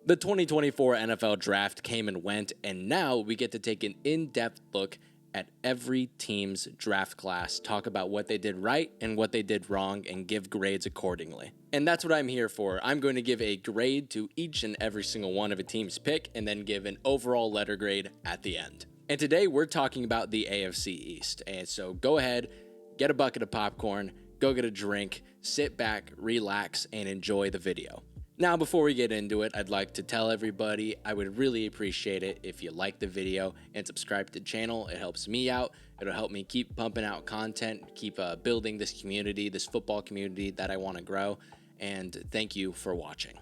The 2024 NFL Draft came and went, and now we get to take an in-depth look at every team's draft class, talk about what they did right and what they did wrong, and give grades accordingly. And that's what I'm here for. I'm going to give a grade to each and every single one of a team's pick, and then give an overall letter grade at the end. And today we're talking about the AFC East. And so go ahead, get a bucket of popcorn, go get a drink, sit back, relax, and enjoy the video. Now, before we get into it, I'd like to tell everybody I would really appreciate it if you like the video and subscribe to the channel. It helps me out. It'll help me keep pumping out content, keep building this community, this football community that I want to grow. And thank you for watching.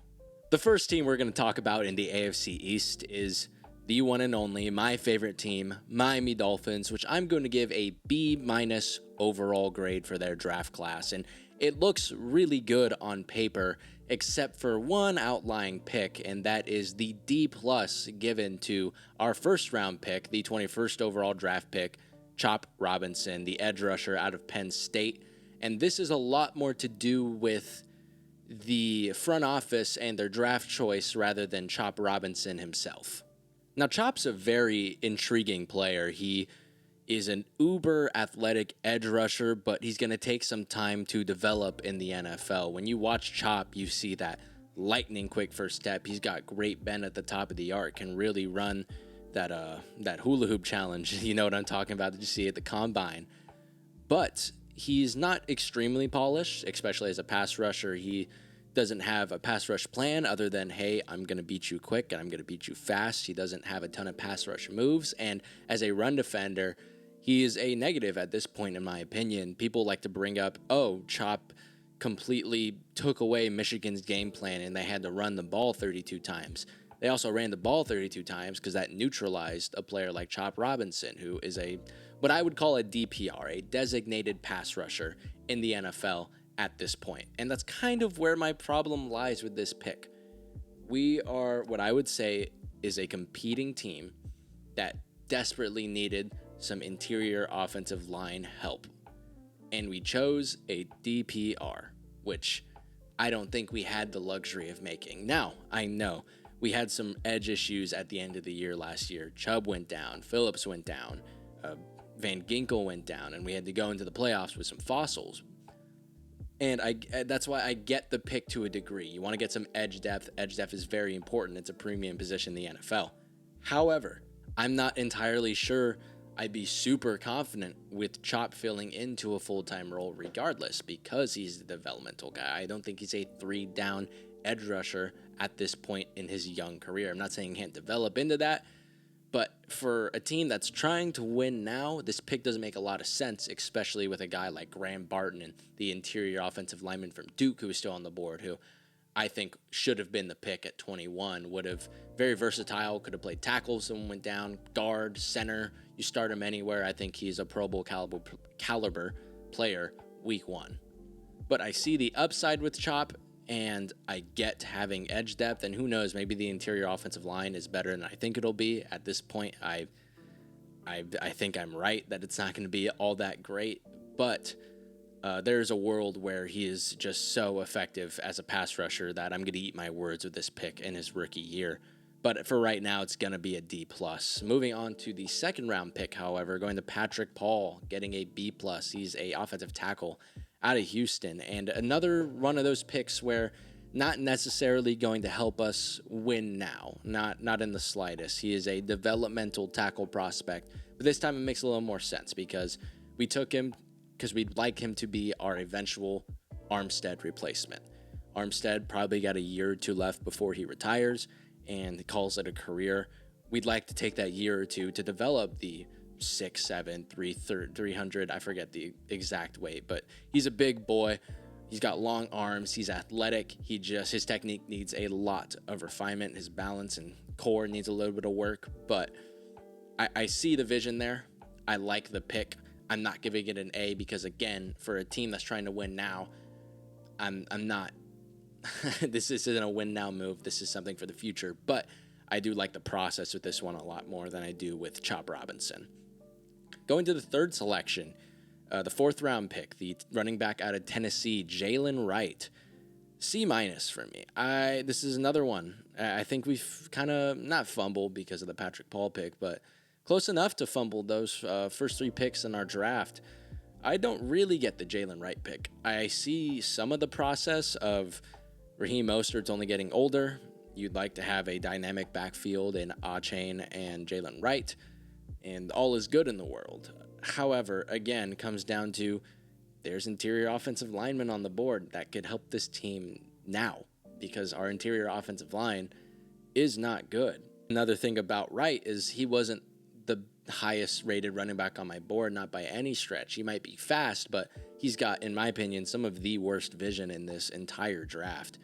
The first team we're going to talk about in the AFC East is the one and only, my favorite team, Miami Dolphins, which I'm going to give a B- overall grade for their draft class. And it looks really good on paper, except for one outlying pick, and that is the D+ given to our first round pick, the 21st overall draft pick, Chop Robinson, the edge rusher out of Penn State. And this is a lot more to do with the front office and their draft choice rather than Chop Robinson himself. Now, Chop's a very intriguing player. He is an uber athletic edge rusher, but he's going to take some time to develop in the NFL. When you watch Chop, you see that lightning quick first step. He's got great bend at the top of the arc, can really run that hula hoop challenge. You know what I'm talking about, that you see at the combine. But he's not extremely polished, especially as a pass rusher. He doesn't have a pass rush plan other than, hey, I'm going to beat you quick and I'm going to beat you fast. He doesn't have a ton of pass rush moves. And as a run defender, he is a negative at this point, in my opinion. People like to bring up, oh, Chop completely took away Michigan's game plan and they had to run the ball 32 times. They also ran the ball 32 times because that neutralized a player like Chop Robinson, who is what I would call a DPR, a designated pass rusher in the NFL at this point. And that's kind of where my problem lies with this pick. We are what I would say is a competing team that desperately needed some interior offensive line help. And we chose a DPR, which I don't think we had the luxury of making. Now, I know we had some edge issues at the end of the year last year. Chubb went down, Phillips went down, Van Ginkel went down, and we had to go into the playoffs with some fossils. And that's why I get the pick to a degree. You want to get some edge depth. Edge depth is very important. It's a premium position in the NFL. However, I'm not entirely sure I'd be super confident with Chop filling into a full-time role regardless, because he's the developmental guy. I don't think he's a 3-down edge rusher at this point in his young career. I'm not saying he can't develop into that, but for a team that's trying to win now, this pick doesn't make a lot of sense, especially with a guy like Graham Barton and the interior offensive lineman from Duke who is still on the board, who I think should have been the pick at 21. Would have very versatile, could have played tackle if someone went down, guard, center. You start him anywhere. I think he's a Pro Bowl caliber player week one. But I see the upside with Chop, and I get having edge depth, and who knows, maybe the interior offensive line is better than I think it'll be. At this point, I think I'm right that it's not going to be all that great, but there's a world where he is just so effective as a pass rusher that I'm going to eat my words with this pick in his rookie year. But for right now, it's going to be a D+. Moving on to the second round pick, however, going to Patrick Paul, getting a B+. He's a offensive tackle out of Houston, and another one of those picks where not necessarily going to help us win now, not in the slightest. He is a developmental tackle prospect, but this time it makes a little more sense because we took him because we'd like him to be our eventual Armstead replacement. Armstead probably got a year or two left before he retires and calls it a career. We'd like to take that year or two to develop the 6'7", 300, I forget the exact weight, but he's a big boy. He's got long arms. He's athletic. His technique needs a lot of refinement. His balance and core needs a little bit of work, but I see the vision there. I like the pick. I'm not giving it an A because, again, for a team that's trying to win now, I'm not. This isn't a win now move. This is something for the future, but I do like the process with this one a lot more than I do with Chop Robinson. Going to the third selection, the fourth round pick, the running back out of Tennessee, Jalen Wright. C minus for me. This is another one. I think we've kind of not fumbled because of the Patrick Paul pick, but close enough to fumble those first 3 picks in our draft. I don't really get the Jalen Wright pick. I see some of the process of Raheem Mostert's only getting older. You'd like to have a dynamic backfield in Achane and Jalen Wright, and all is good in the world. However, again, comes down to there's interior offensive linemen on the board that could help this team now because our interior offensive line is not good. Another thing about Wright is he wasn't the highest rated running back on my board, not by any stretch. He might be fast, but he's got, in my opinion, some of the worst vision in this entire draft.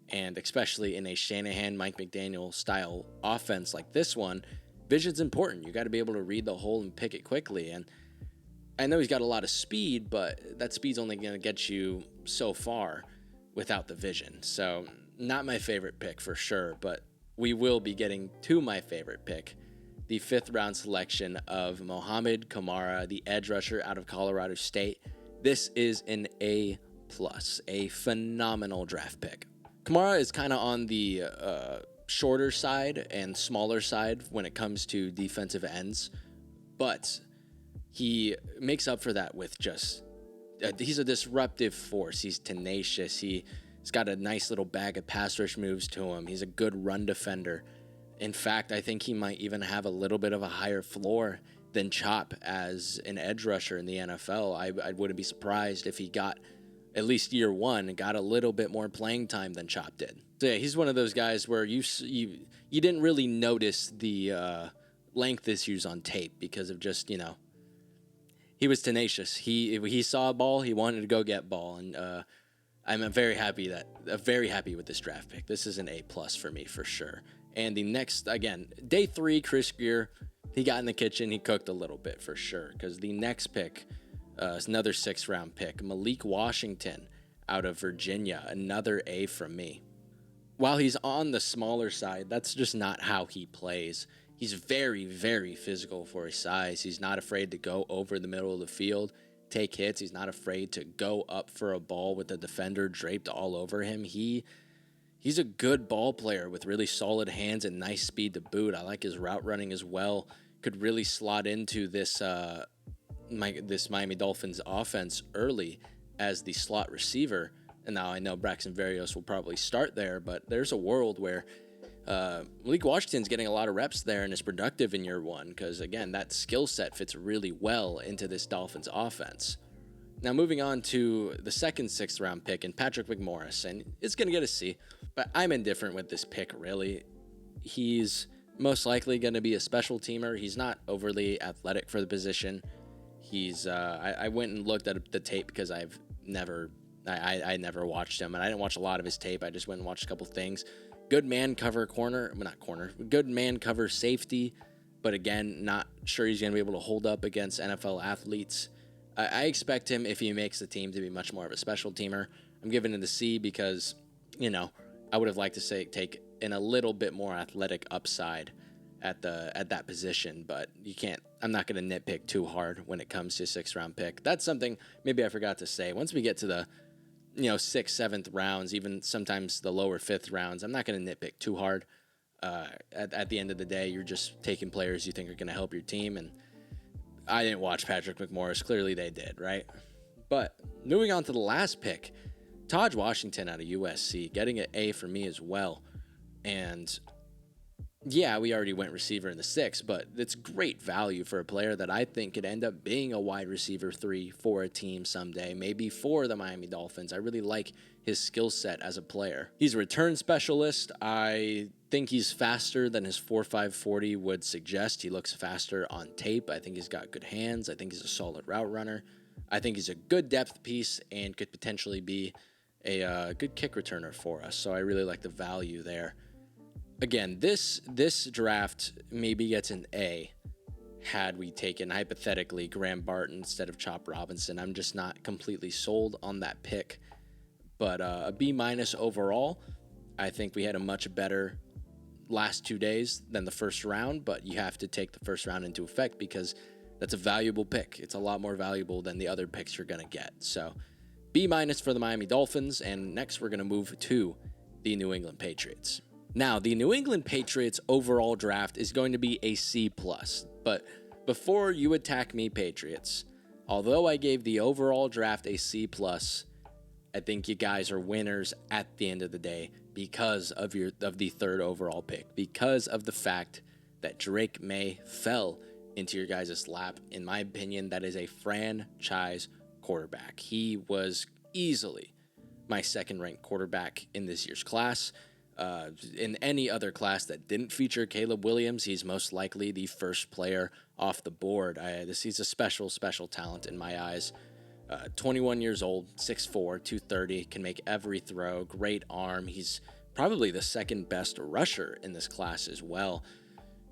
And especially in a Shanahan, Mike McDaniel style offense like this one, vision's important. You got to be able to read the hole and pick it quickly. And I know he's got a lot of speed, but that speed's only going to get you so far without the vision. So not my favorite pick for sure, but we will be getting to my favorite pick, the 5th round selection of Mohamed Kamara, the edge rusher out of Colorado State. This is an A+, a phenomenal draft pick. Kamara is kind of on the shorter side and smaller side when it comes to defensive ends, but he makes up for that with just he's a disruptive force. He's tenacious. He's got a nice little bag of pass rush moves to him. He's a good run defender. In fact, I think he might even have a little bit of a higher floor than Chop as an edge rusher in the NFL. I wouldn't be surprised if he got, at least year 1, got a little bit more playing time than Chop did. So yeah, he's one of those guys where you didn't really notice the length issues on tape because of just, he was tenacious. He saw a ball, he wanted to go get ball, and I'm very happy with this draft pick. This is an A+ for me for sure. And the next, again, day 3, Chris Greer, he got in the kitchen, he cooked a little bit for sure, because the next pick is another 6th round pick, Malik Washington out of Virginia, another A from me. While he's on the smaller side, that's just not how he plays. He's very, very physical for his size. He's not afraid to go over the middle of the field, take hits. He's not afraid to go up for a ball with the defender draped all over him. He's a good ball player with really solid hands and nice speed to boot. I like his route running as well. Could really slot into this Miami Dolphins offense early as the slot receiver. And now I know Braxton Berrios will probably start there, but there's a world where Malik Washington's getting a lot of reps there and is productive in year 1 because, again, that skill set fits really well into this Dolphins offense. Now, moving on to the second 6th round pick in Patrick McMorris, and it's going to get a C, but I'm indifferent with this pick, really. He's most likely going to be a special teamer. He's not overly athletic for the position. I went and looked at the tape because I never watched him, and I didn't watch a lot of his tape. I just went and watched a couple things. Good man cover good man cover safety, but again, not sure he's going to be able to hold up against NFL athletes. I expect him, if he makes the team, to be much more of a special teamer. I'm giving it a C because, I would have liked to take in a little bit more athletic upside at that position, but you can't. I'm not going to nitpick too hard when it comes to a 6th round pick. That's something maybe I forgot to say. Once we get to the 6th, 7th rounds, even sometimes the lower 5th rounds, I'm not going to nitpick too hard. At the end of the day, you're just taking players you think are going to help your team, and I didn't watch Patrick McMorris. Clearly they did, right? But moving on to the last pick, Taj Washington out of USC, getting an A for me as well. And yeah, we already went receiver in the 6th, but it's great value for a player that I think could end up being a wide receiver 3 for a team someday, maybe for the Miami Dolphins. I really like his skill set as a player. He's a return specialist. I think he's faster than his 4.5 40 would suggest. He looks faster on tape. I think he's got good hands. I think he's a solid route runner. I think he's a good depth piece and could potentially be a good kick returner for us. So I really like the value there. Again, this draft maybe gets an A had we taken, hypothetically, Graham Barton instead of Chop Robinson. I'm just not completely sold on that pick. But a B- overall. I think we had a much better last 2 days than the first round, but you have to take the first round into effect because that's a valuable pick. It's a lot more valuable than the other picks you're going to get. So B- for the Miami Dolphins, and next we're going to move to the New England Patriots. Now, the New England Patriots overall draft is going to be a C+, but before you attack me, Patriots, although I gave the overall draft a C+, I think you guys are winners at the end of the day because of the third overall pick, because of the fact that Drake Maye fell into your guys' lap. In my opinion, that is a franchise quarterback. He was easily my second-ranked quarterback in this year's class. In any other class that didn't feature Caleb Williams, he's most likely the first player off the board. He's a special talent in my eyes. 21 years old, 6'4", 230, can make every throw, great arm. He's probably the second best rusher in this class as well.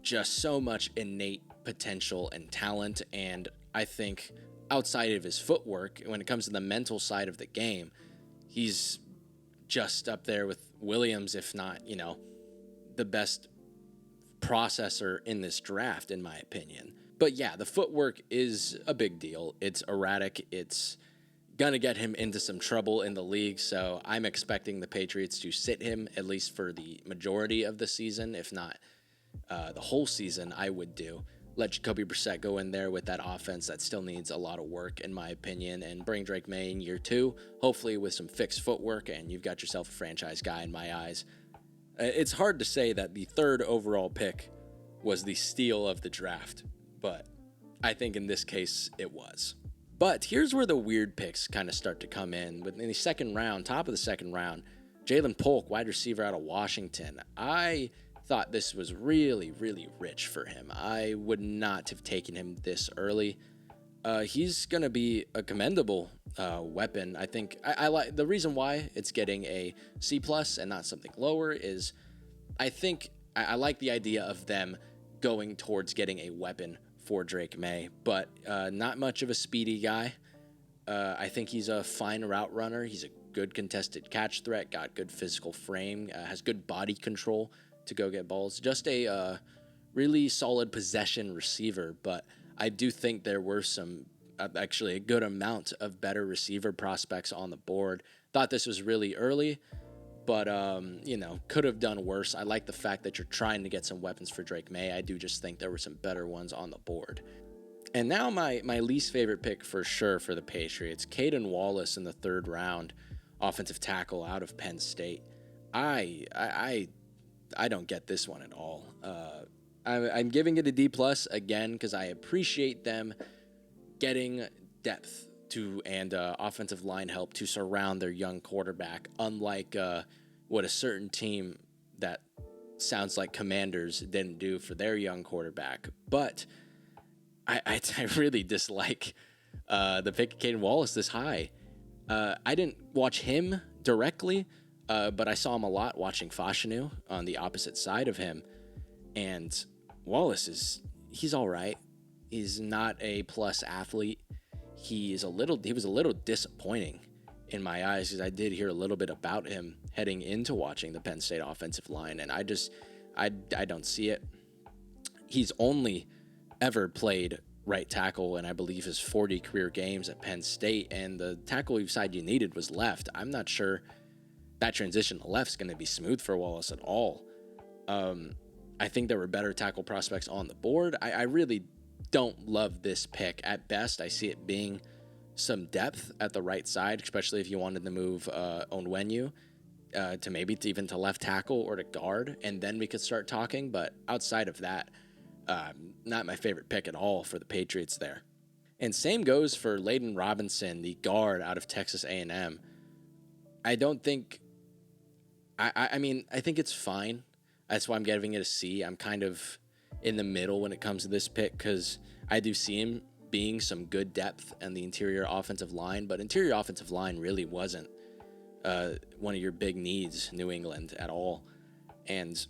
Just so much innate potential and talent, and I think outside of his footwork, when it comes to the mental side of the game, he's just up there with Williams, if not, the best processor in this draft, in my opinion. But yeah, the footwork is a big deal. It's erratic. It's going to get him into some trouble in the league. So I'm expecting the Patriots to sit him at least for the majority of the season. If not the whole season, I would do. Let Jacoby Brissett go in there with that offense that still needs a lot of work, in my opinion, and bring Drake Maye in year 2, hopefully with some fixed footwork, and you've got yourself a franchise guy in my eyes. It's hard to say that the third overall pick was the steal of the draft, but I think in this case it was. But here's where the weird picks kind of start to come in. In the second round, top of the second round, Jalen Polk, wide receiver out of Washington. I thought this was really, really rich for him. I would not have taken him this early. He's going to be a commendable weapon. I think I like the reason why it's getting a C+ and not something lower is I think I like the idea of them going towards getting a weapon for Drake Maye, but not much of a speedy guy. I think he's a fine route runner. He's a good contested catch threat, got good physical frame, has good body control to go get balls. Just a really solid possession receiver, but I do think there were some, actually a good amount of better receiver prospects on the board. Thought this was really early, but, could have done worse. I like the fact that you're trying to get some weapons for Drake Maye. I do just think there were some better ones on the board. And now my least favorite pick for sure for the Patriots, Caden Wallace in the third round, offensive tackle out of Penn State. I don't get this one at all. I'm giving it a D+ again because I appreciate them getting depth and offensive line help to surround their young quarterback, unlike what a certain team that sounds like Commanders didn't do for their young quarterback. But I really dislike the pick of Caden Wallace this high. I didn't watch him directly, but I saw him a lot watching Fashanu on the opposite side of him. And Wallace he's all right. He's not a plus athlete. He was a little disappointing in my eyes because I did hear a little bit about him heading into watching the Penn State offensive line, and I don't see it. He's only ever played right tackle in, I believe, his 40 career games at Penn State, and the tackle side you needed was left. I'm not sure that transition to left is going to be smooth for Wallace at all. I think there were better tackle prospects on the board. I really don't love this pick. At best, I see it being some depth at the right side, especially if you wanted to move Onwenu to maybe even to left tackle or to guard, and then we could start talking. But outside of that, not my favorite pick at all for the Patriots there. And same goes for Layden Robinson, the guard out of Texas A&M. I don't think... I mean, I think it's fine. That's why I'm giving it a C. I'm kind of in the middle when it comes to this pick because I do see him being some good depth on the interior offensive line, but interior offensive line really wasn't one of your big needs, New England, at all. And,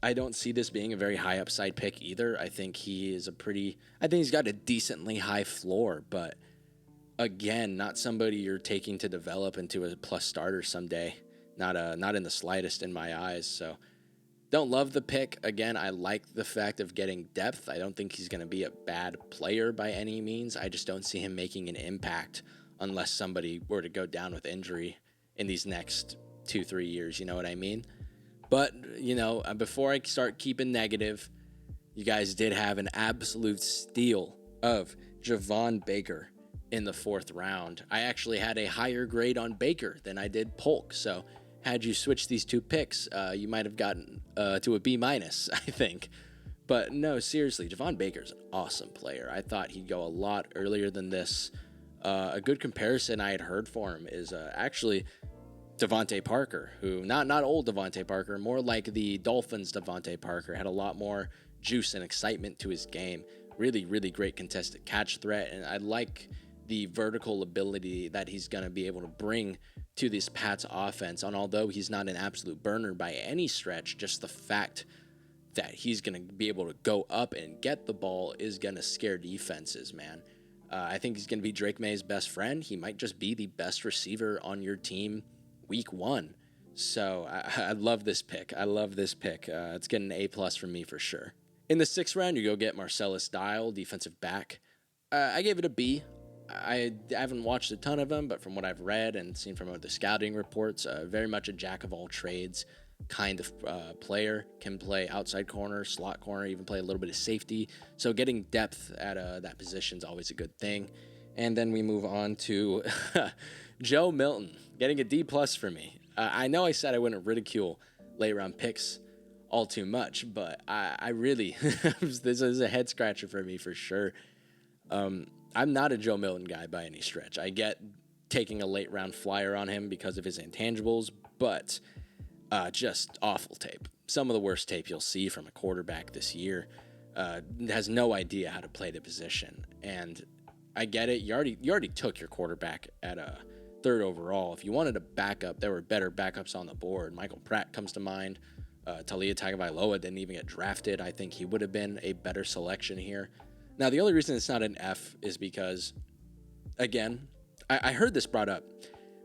I don't see this being a very high upside pick either. I think he's got a decently high floor, but again, not somebody you're taking to develop into a plus starter someday. Not in the slightest in my eyes. So don't love the pick. Again, I like the fact of getting depth. I don't think he's going to be a bad player by any means. I just don't see him making an impact unless somebody were to go down with injury in these next 2-3 years. You know what I mean? But, before I start keeping negative, you guys did have an absolute steal of Javon Baker in the 4th round. I actually had a higher grade on Baker than I did Polk. So had you switched these 2 picks, you might have gotten to a B-, I think. But no, seriously, Javon Baker's an awesome player. I thought he'd go a lot earlier than this. A good comparison I had heard for him is actually Devontae Parker, who, not old Devontae Parker, more like the Dolphins Devontae Parker, had a lot more juice and excitement to his game. Really, really great contested catch threat, and I like the vertical ability that he's going to be able to bring to this Pats offense. And although he's not an absolute burner by any stretch, just the fact that he's going to be able to go up and get the ball is going to scare defenses, man. I think he's going to be Drake Maye's best friend. He might just be the best receiver on your team week 1. So I love this pick. It's getting an A+ from me for sure. In the 6th round, you go get Marcellus Dial, defensive back. I gave it a B. I haven't watched a ton of him, but from what I've read and seen from the scouting reports, very much a jack of all trades kind of player. Can play outside corner, slot corner, even play a little bit of safety. So getting depth at that position is always a good thing. And then we move on to Joe Milton, getting a D+ for me. I know I said I wouldn't ridicule late round picks all too much, but I really, this is a head scratcher for me for sure. I'm not a Joe Milton guy by any stretch. I get taking a late round flyer on him because of his intangibles, but just awful tape. Some of the worst tape you'll see from a quarterback this year. Has no idea how to play the position. And I get it. You already took your quarterback at a 3rd overall. If you wanted a backup, there were better backups on the board. Michael Pratt comes to mind. Talia Tagovailoa didn't even get drafted. I think he would have been a better selection here. Now, the only reason it's not an F is because, again, I heard this brought up,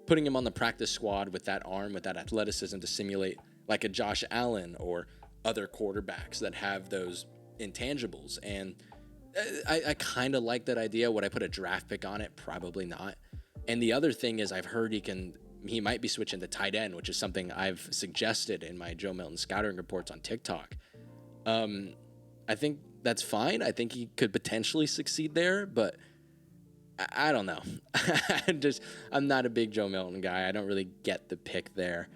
putting him on the practice squad with that arm, with that athleticism to simulate like a Josh Allen or other quarterbacks that have those intangibles. And I kind of like that idea. Would I put a draft pick on it? Probably not. And the other thing is I've heard he might be switching to tight end, which is something I've suggested in my Joe Milton scouting reports on TikTok. I think that's fine. I think he could potentially succeed there, but I don't know. I'm not a big Joe Milton guy. I don't really get the pick there.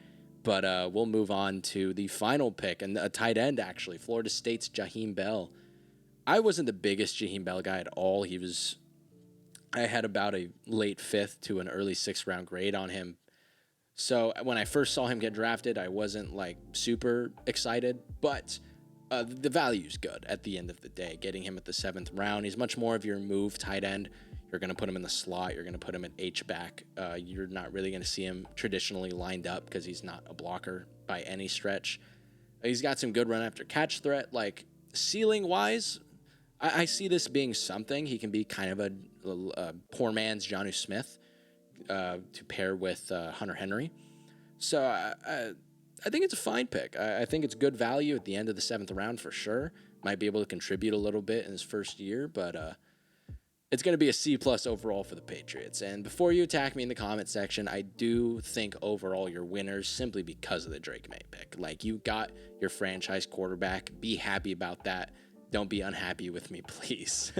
But we'll move on to the final pick, and a tight end, actually. Florida State's Jaheim Bell. I wasn't the biggest Jaheim Bell guy at all. I had about a late 5th to an early 6th round grade on him. So when I first saw him get drafted, I wasn't like super excited, but the value's good at the end of the day. Getting him at the 7th round, he's much more of your move tight end. You're going to put him in the slot. You're going to put him at H-back. You're not really going to see him traditionally lined up because he's not a blocker by any stretch. He's got some good run after catch threat. Like ceiling-wise, I see this being something. He can be kind of a poor man's Jonnu Smith to pair with Hunter Henry. So I think it's a fine pick. I think it's good value at the end of the 7th round for sure. Might be able to contribute a little bit in his first year, but it's going to be a C+ overall for the Patriots. And before you attack me in the comment section, I do think overall you're winners simply because of the Drake Maye pick. Like, you got your franchise quarterback. Be happy about that. Don't be unhappy with me, please.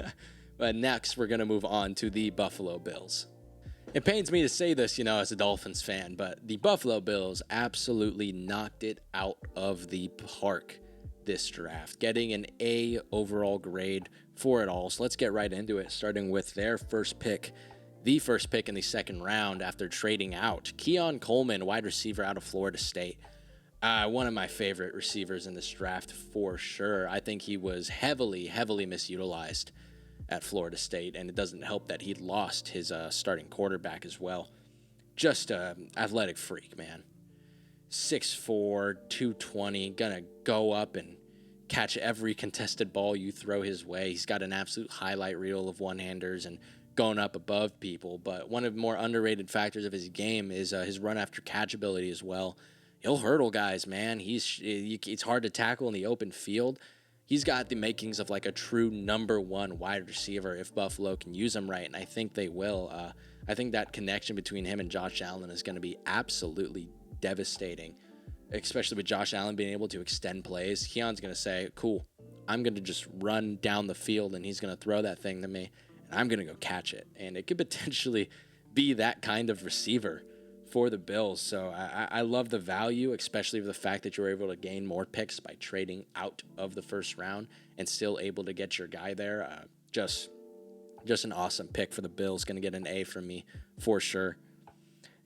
But next, we're going to move on to the Buffalo Bills. It pains me to say this, as a Dolphins fan, but the Buffalo Bills absolutely knocked it out of the park this draft, getting an A overall grade for it all. So let's get right into it, starting with their first pick, the first pick in the 2nd round after trading out Keon Coleman, wide receiver out of Florida State. One of my favorite receivers in this draft for sure. I think he was heavily misutilized at Florida State, and it doesn't help that he lost his starting quarterback as well. Just an athletic freak, man. 6'4", 220, gonna go up and catch every contested ball you throw his way. He's got an absolute highlight reel of one-handers and going up above people, but one of the more underrated factors of his game is his run after catch ability as well. He'll hurdle guys, man. It's hard to tackle in the open field. He's got the makings of like a true number 1 wide receiver if Buffalo can use him right, and I think they will. I think that connection between him and Josh Allen is going to be absolutely devastating, especially with Josh Allen being able to extend plays. Keon's going to say, cool, I'm going to just run down the field, and he's going to throw that thing to me, and I'm going to go catch it. And it could potentially be that kind of receiver for the Bills. So I love the value, especially the fact that you're able to gain more picks by trading out of the first round and still able to get your guy there. Just an awesome pick for the Bills. Going to get an A from me for sure.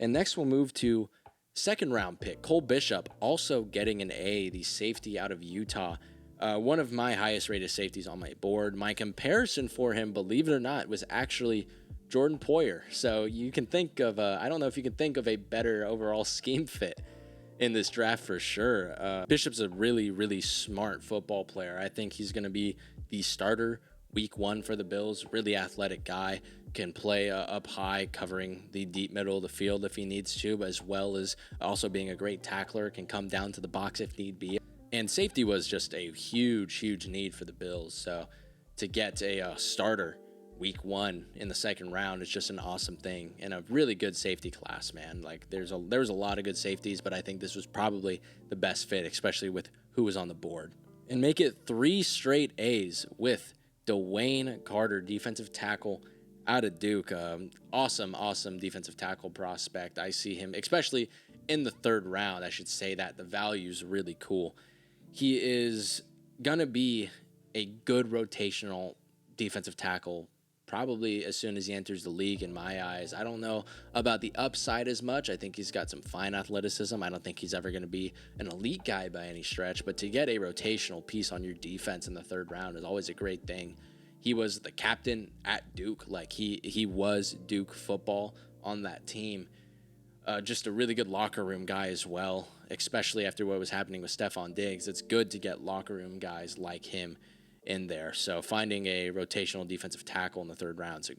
And next we'll move to second round pick, Cole Bishop, also getting an A, the safety out of Utah. One of my highest rated safeties on my board. My comparison for him, believe it or not, was actually Jordan Poyer. So you can think of, I don't know if you can think of a better overall scheme fit in this draft for sure. Bishop's a really, really smart football player. I think he's going to be the starter week 1 for the Bills. Really athletic guy, can play up high, covering the deep middle of the field if he needs to, as well as also being a great tackler, can come down to the box if need be. And safety was just a huge, huge need for the Bills. So to get a starter week 1 in the second round is just an awesome thing, and a really good safety class, man. Like there was a lot of good safeties, but I think this was probably the best fit, especially with who was on the board. And make it 3 straight A's with Dwayne Carter, defensive tackle out of Duke. Awesome defensive tackle prospect. I see him, especially in the third round. I should say that the value is really cool. He is going to be a good rotational defensive tackle probably as soon as he enters the league, in my eyes. I don't know about the upside as much. I think he's got some fine athleticism. I don't think he's ever going to be an elite guy by any stretch, but to get a rotational piece on your defense in the third round is always a great thing. He was the captain at Duke. Like he was Duke football on that team. Just a really good locker room guy as well, especially after what was happening with Stephon Diggs. It's good to get locker room guys like him in there. So finding a rotational defensive tackle in the third round is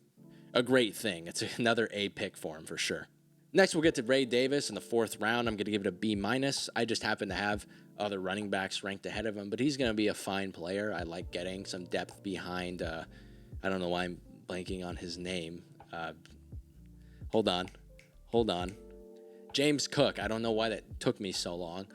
a great thing. It's another A pick for him for sure. Next, we'll get to Ray Davis in the fourth round. I'm going to give it a B-. I just happen to have other running backs ranked ahead of him, but he's going to be a fine player. I like getting some depth behind. I don't know why I'm blanking on his name. Hold on. James Cook. I don't know why that took me so long,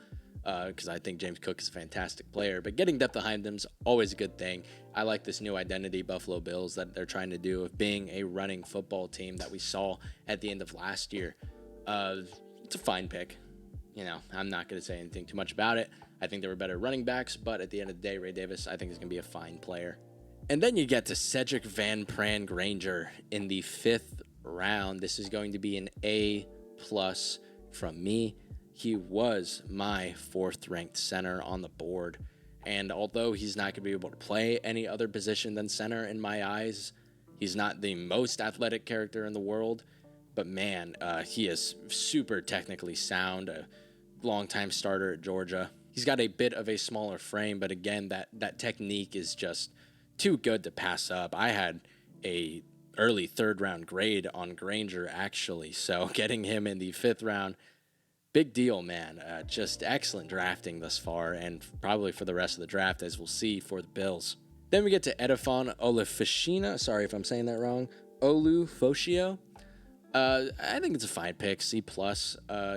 because I think James Cook is a fantastic player, but getting depth behind them is always a good thing. I like this new identity Buffalo Bills that they're trying to do of being a running football team that we saw at the end of last year. It's a fine pick. You know, I'm not going to say anything too much about it. I think there were better running backs, but at the end of the day, Ray Davis, I think, is going to be a fine player. And then you get to Cedric Van Pran Granger in the fifth round. This is going to be an A+ from me. He was my fourth-ranked center on the board, and although he's not going to be able to play any other position than center in my eyes, he's not the most athletic character in the world, but man, he is super technically sound, a longtime starter at Georgia. He's got a bit of a smaller frame, but again, that technique is just too good to pass up. I had a early third-round grade on Granger, actually, so getting him in the fifth round, big deal, man. Just excellent drafting thus far, and probably for the rest of the draft, as we'll see for the Bills. Then we get to Edifon Olufishina. Sorry if I'm saying that wrong. Olufoshio. I think it's a fine pick, C+.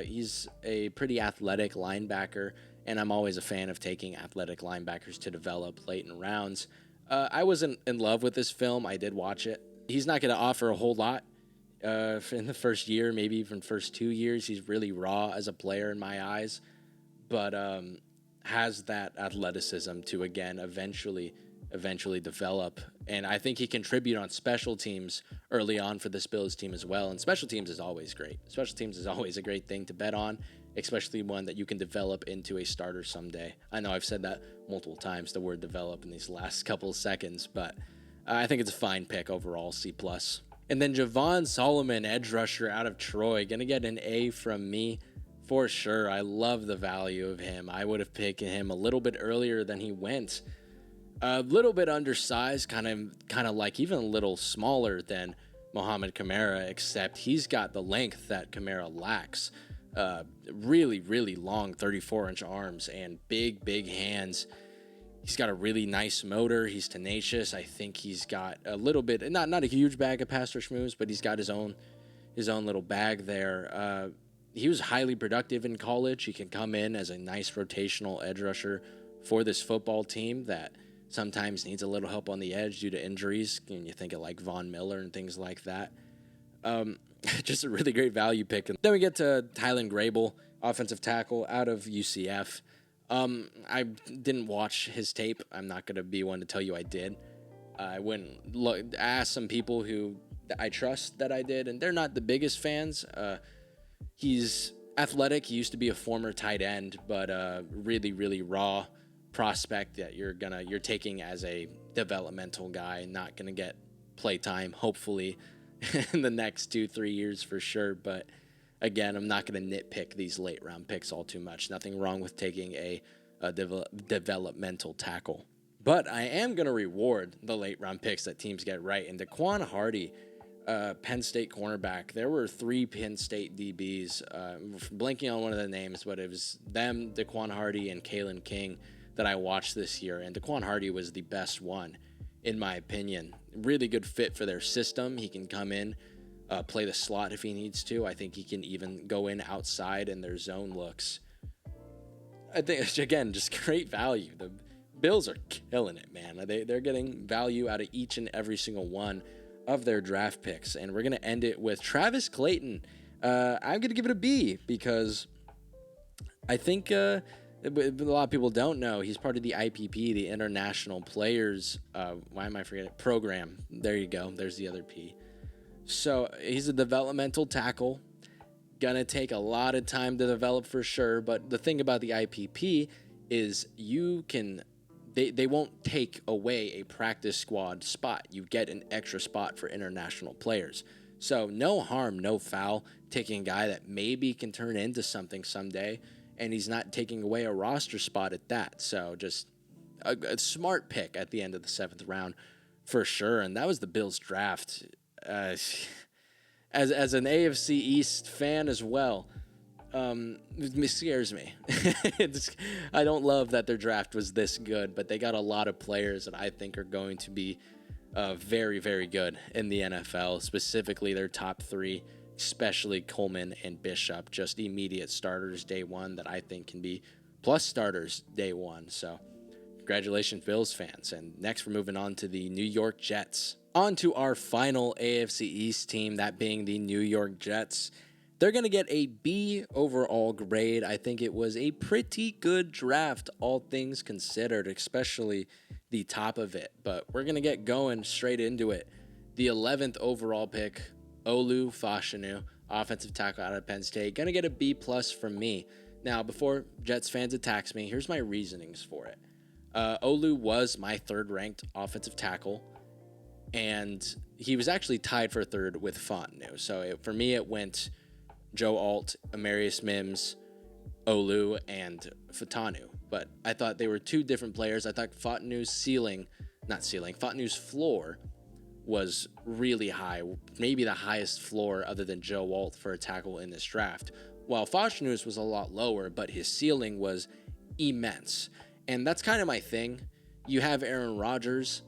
He's a pretty athletic linebacker, and I'm always a fan of taking athletic linebackers to develop late in rounds. I wasn't in love with this film. I did watch it. He's not going to offer a whole lot in the first year, maybe even first 2 years. He's really raw as a player in my eyes, but has that athleticism to, again, eventually develop. And I think he contributed on special teams early on for this Bills team as well. And special teams is always great. Special teams is always a great thing to bet on, especially one that you can develop into a starter someday. I know I've said that multiple times, the word develop, in these last couple of seconds, but I think it's a fine pick overall, C+. And then Javon Solomon, edge rusher out of Troy, going to get an A from me for sure. I love the value of him. I would have picked him a little bit earlier than he went. A little bit undersized, kind of like even a little smaller than Mohamed Kamara, except he's got the length that Kamara lacks. Really, really long 34-inch arms and big hands. He's got a really nice motor. He's tenacious. I think he's got a little bit, not a huge bag of pass rush moves, but he's got his own his own little bag there. He was highly productive in college. He can come in as a nice rotational edge rusher for this football team that sometimes needs a little help on the edge due to injuries. And you think of like Von Miller and things like that. Just a really great value pick. And then we get to Tylan Grable, offensive tackle out of UCF. I didn't watch his tape. I'm not going to be one to tell you I did. I went ask some people who I trust that I did, and they're not the biggest fans. He's athletic. He used to be a former tight end, but really, really raw prospect that you're taking as a developmental guy, not gonna get play time, hopefully, in the next 2-3 years for sure. But again, I'm not gonna nitpick these late round picks all too much. Nothing wrong with taking a developmental tackle. But I am gonna reward the late round picks that teams get right. And Daquan Hardy, Penn State cornerback. There were 3 Penn State DBs. Blanking on one of the names, but it was them, Daquan Hardy, and Kalen King that I watched this year. And Daquan Hardy was the best one, in my opinion. Really good fit for their system. He can come in, play the slot if he needs to. I think he can even go in outside in their zone looks. I think, again, just great value. The Bills are killing it, man. They're getting value out of each and every single one of their draft picks. And we're going to end it with Travis Clayton. I'm going to give it a B because I think a lot of people don't know he's part of the IPP, the International Players, why am I forgetting? Program. There you go. There's the other P. So he's a developmental tackle. Gonna take a lot of time to develop for sure. But the thing about the IPP is they won't take away a practice squad spot. You get an extra spot for international players. So no harm, no foul, taking a guy that maybe can turn into something someday, and he's not taking away a roster spot at that. So just a smart pick at the end of the 7th round for sure. And that was the Bills draft. As an AFC East fan as well, it scares me. I don't love that their draft was this good, but they got a lot of players that I think are going to be very, very good in the NFL, specifically their top 3, especially Coleman and Bishop, just immediate starters day one that I think can be plus starters day one. So congratulations, Bills fans. And next we're moving on to the New York Jets. On to our final AFC East team, that being the New York Jets. They're going to get a B overall grade. I think it was a pretty good draft, all things considered, especially the top of it. But we're going to get going straight into it. The 11th overall pick, Olu Fashanu, offensive tackle out of Penn State. Going to get a B+ from me. Now, before Jets fans attacks me, here's my reasonings for it. Olu was my 3rd-ranked offensive tackle, and he was actually tied for 3rd with Fontenot. So for me, it went Joe Alt, Amarius Mims, Olu, and Fashanu. But I thought they were 2 different players. I thought Fontenot's floor was really high, maybe the highest floor other than Joe Alt for a tackle in this draft. While Fashanu's was a lot lower, but his ceiling was immense. And that's kind of my thing. You have Aaron Rodgers.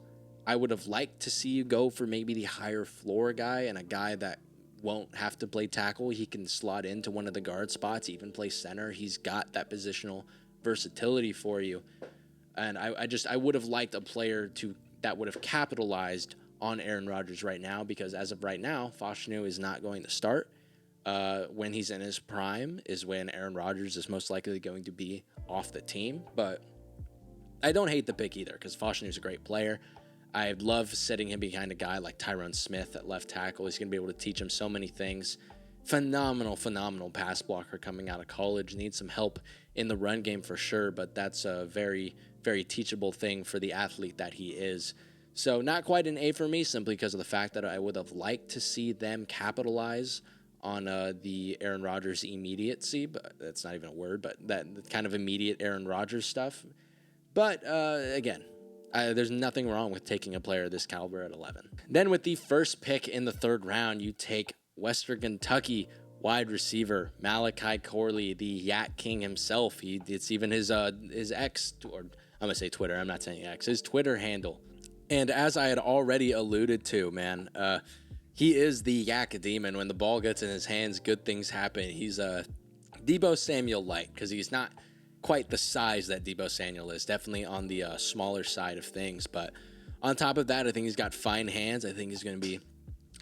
I would have liked to see you go for maybe the higher floor guy and a guy that won't have to play tackle. He can slot into one of the guard spots, even play center. He's got that positional versatility for you. And I would have liked a player that would have capitalized on Aaron Rodgers right now, because as of right now, Fashanu is not going to start. When he's in his prime is when Aaron Rodgers is most likely going to be off the team. But I don't hate the pick either, because Fashanu is a great player. I love setting him behind a guy like Tyron Smith at left tackle. He's going to be able to teach him so many things. Phenomenal pass blocker coming out of college. Needs some help in the run game for sure, but that's a very, very teachable thing for the athlete that he is. So not quite an A for me, simply because of the fact that I would have liked to see them capitalize on the Aaron Rodgers immediacy, but that's not even a word, but that kind of immediate Aaron Rodgers stuff. But again, there's nothing wrong with taking a player of this caliber at 11. Then with the first pick in the 3rd round, you take Western Kentucky wide receiver Malachi Corley, the Yak King himself. It's even his X, or I'm going to say Twitter, I'm not saying X, his Twitter handle. And as I had already alluded to, man, He is the yak demon. When the ball gets in his hands, good things happen. He's a Debo Samuel light, because he's not quite the size that Debo Samuel is. Definitely on the smaller side of things. But on top of that, I think he's got fine hands. I think he's going to be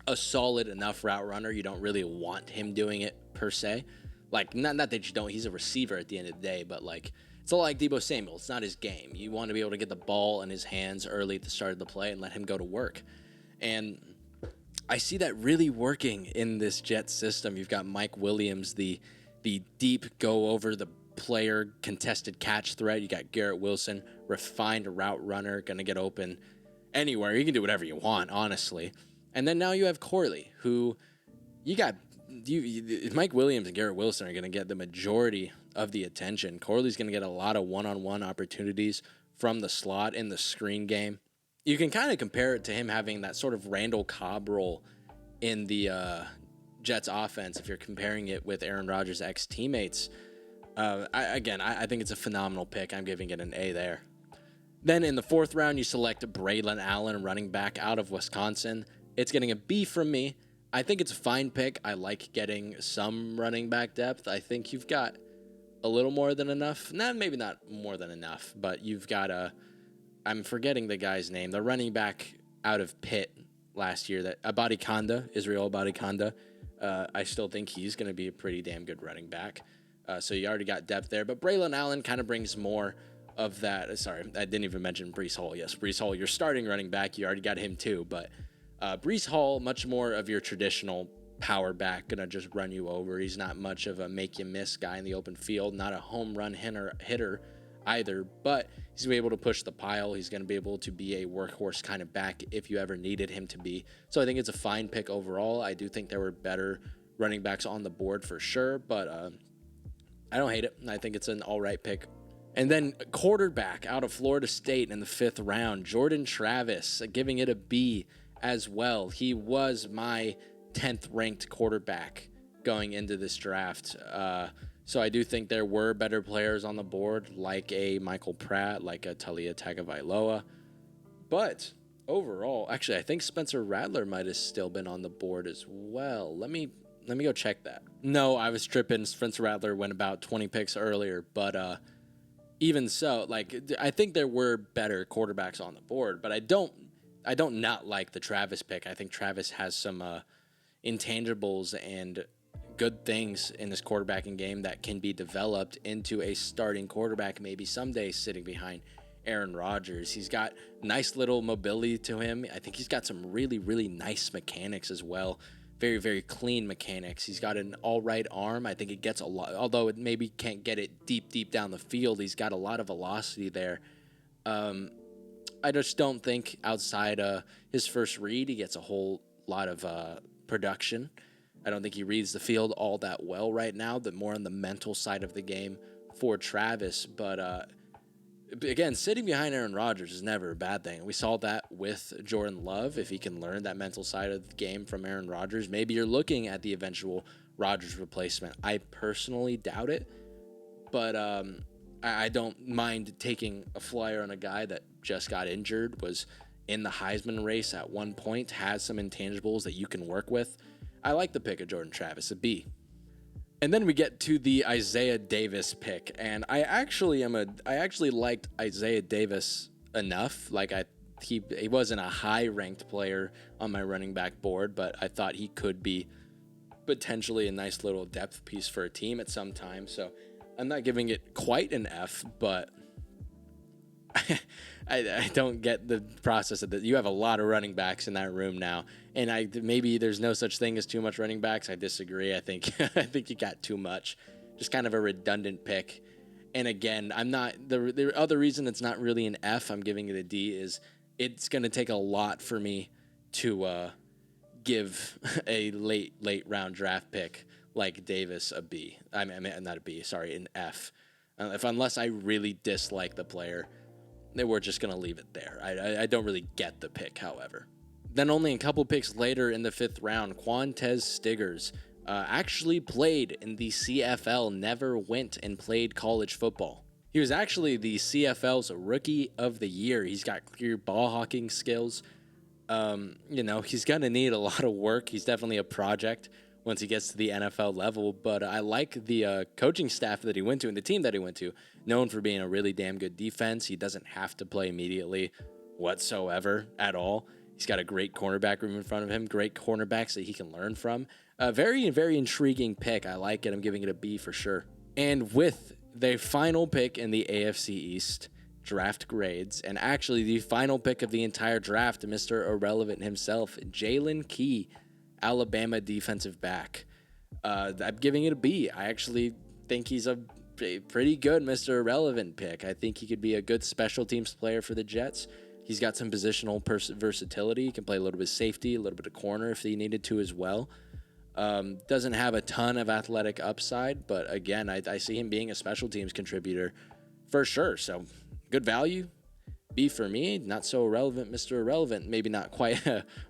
a solid enough route runner. You don't really want him doing it per se. Like, not that you don't. He's a receiver at the end of the day, but like, it's a lot like Debo Samuel. It's not his game. You want to be able to get the ball in his hands early at the start of the play and let him go to work. And I see that really working in this Jets system. You've got Mike Williams, the deep go over the player contested catch threat. You got Garrett Wilson, refined route runner, going to get open anywhere. You can do whatever you want, honestly. And then now you have Corley, who Mike Williams and Garrett Wilson are going to get the majority of the attention. Corley's going to get a lot of one-on-one opportunities from the slot in the screen game. You can kind of compare it to him having that sort of Randall Cobb role in the Jets offense if you're comparing it with Aaron Rodgers' ex-teammates. I think it's a phenomenal pick. I'm giving it an A there. Then in the fourth round, you select Braylon Allen, running back out of Wisconsin. It's getting a B from me. I think it's a fine pick. I like getting some running back depth. I think you've got a little more than enough. Maybe not more than enough, but you've got I'm forgetting the guy's name. The running back out of Pitt last year, Israel Abadikonda. I still think he's going to be a pretty damn good running back. So you already got depth there. But Braylon Allen kind of brings more of that. Sorry, I didn't even mention Breece Hall. Yes, Breece Hall, your starting running back. You already got him too. But Breece Hall, much more of your traditional power back, going to just run you over. He's not much of a make-you-miss guy in the open field. Not a home run hitter either. But he's going to be able to push the pile. He's going to be able to be a workhorse kind of back if you ever needed him to be. So I think it's a fine pick overall. I do think there were better running backs on the board for sure. But I don't hate it. I think it's an all right pick. And then quarterback out of Florida State in the 5th round, Jordan Travis, giving it a B as well. He was my 10th ranked quarterback going into this draft. So I do think there were better players on the board, like a Michael Pratt, like a Talia Tagovailoa. But overall, actually, I think Spencer Rattler might have still been on the board as well. Let me go check that. No, I was tripping. Spencer Rattler went about 20 picks earlier, but even so, like, I think there were better quarterbacks on the board, but I don't not like the Travis pick. I think Travis has some intangibles and good things in this quarterbacking game that can be developed into a starting quarterback maybe someday sitting behind Aaron Rodgers. He's got nice little mobility to him. I think he's got some really, really nice mechanics as well. Very, very clean mechanics. He's got an all right arm. I think it gets a lot, although it maybe can't get it deep down the field. He's got a lot of velocity there. I just don't think outside his first read, he gets a whole lot of production. I don't think he reads the field all that well right now, but more on the mental side of the game for Travis. But again, sitting behind Aaron Rodgers is never a bad thing. We saw that with Jordan Love. If he can learn that mental side of the game from Aaron Rodgers, maybe you're looking at the eventual Rodgers replacement. I personally doubt it, but I don't mind taking a flyer on a guy that just got injured, was in the Heisman race at one point, has some intangibles that you can work with. I like the pick of Jordan Travis, a B. And then we get to the Isaiah Davis pick, and I actually liked Isaiah Davis enough. Like he wasn't a high-ranked player on my running back board, but I thought he could be potentially a nice little depth piece for a team at some time. So I'm not giving it quite an F, but I don't get the process of that. You have a lot of running backs in that room now, and maybe there's no such thing as too much running backs. I disagree. I think you got too much. Just kind of a redundant pick. And again, I'm not the other reason it's not really an F. I'm giving it a D is it's going to take a lot for me to give a late round draft pick like Davis a B. I mean not a B. Sorry, an F. Unless I really dislike the player. We're just going to leave it there. I don't really get the pick, however. Then only a couple picks later in the 5th round, Quantez Stiggers actually played in the CFL, never went and played college football. He was actually the CFL's Rookie of the Year. He's got clear ball hawking skills. He's going to need a lot of work. He's definitely a project once he gets to the NFL level, but I like the coaching staff that he went to and the team that he went to, known for being a really damn good defense. He doesn't have to play immediately whatsoever at all. He's got a great cornerback room in front of him, great cornerbacks that he can learn from. Very, very intriguing pick. I like it. I'm giving it a B for sure. And with the final pick in the AFC East draft grades, and actually the final pick of the entire draft, Mr. Irrelevant himself, Jalen Key, Alabama defensive back. I'm giving it a B. I actually think he's a pretty good Mr. Irrelevant pick. I think he could be a good special teams player for the Jets. He's got some positional versatility. He can play a little bit of safety, a little bit of corner if he needed to as well. Doesn't have a ton of athletic upside, but again, I see him being a special teams contributor for sure. So good value. B for me. Not so irrelevant, Mr. Irrelevant. Maybe not quite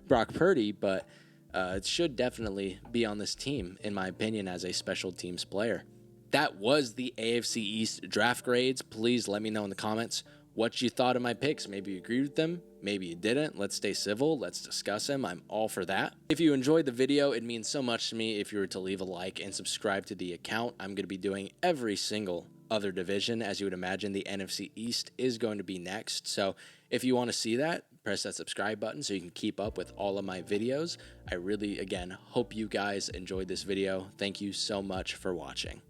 Brock Purdy, but it should definitely be on this team, in my opinion, as a special teams player. That was the AFC East draft grades. Please let me know in the comments what you thought of my picks. Maybe you agreed with them, maybe you didn't. Let's stay civil. Let's discuss them. I'm all for that. If you enjoyed the video, it means so much to me if you were to leave a like and subscribe to the account. I'm going to be doing every single other division. As you would imagine, the NFC East is going to be next. So if you want to see that, press that subscribe button so you can keep up with all of my videos. I really, again, hope you guys enjoyed this video. Thank you so much for watching.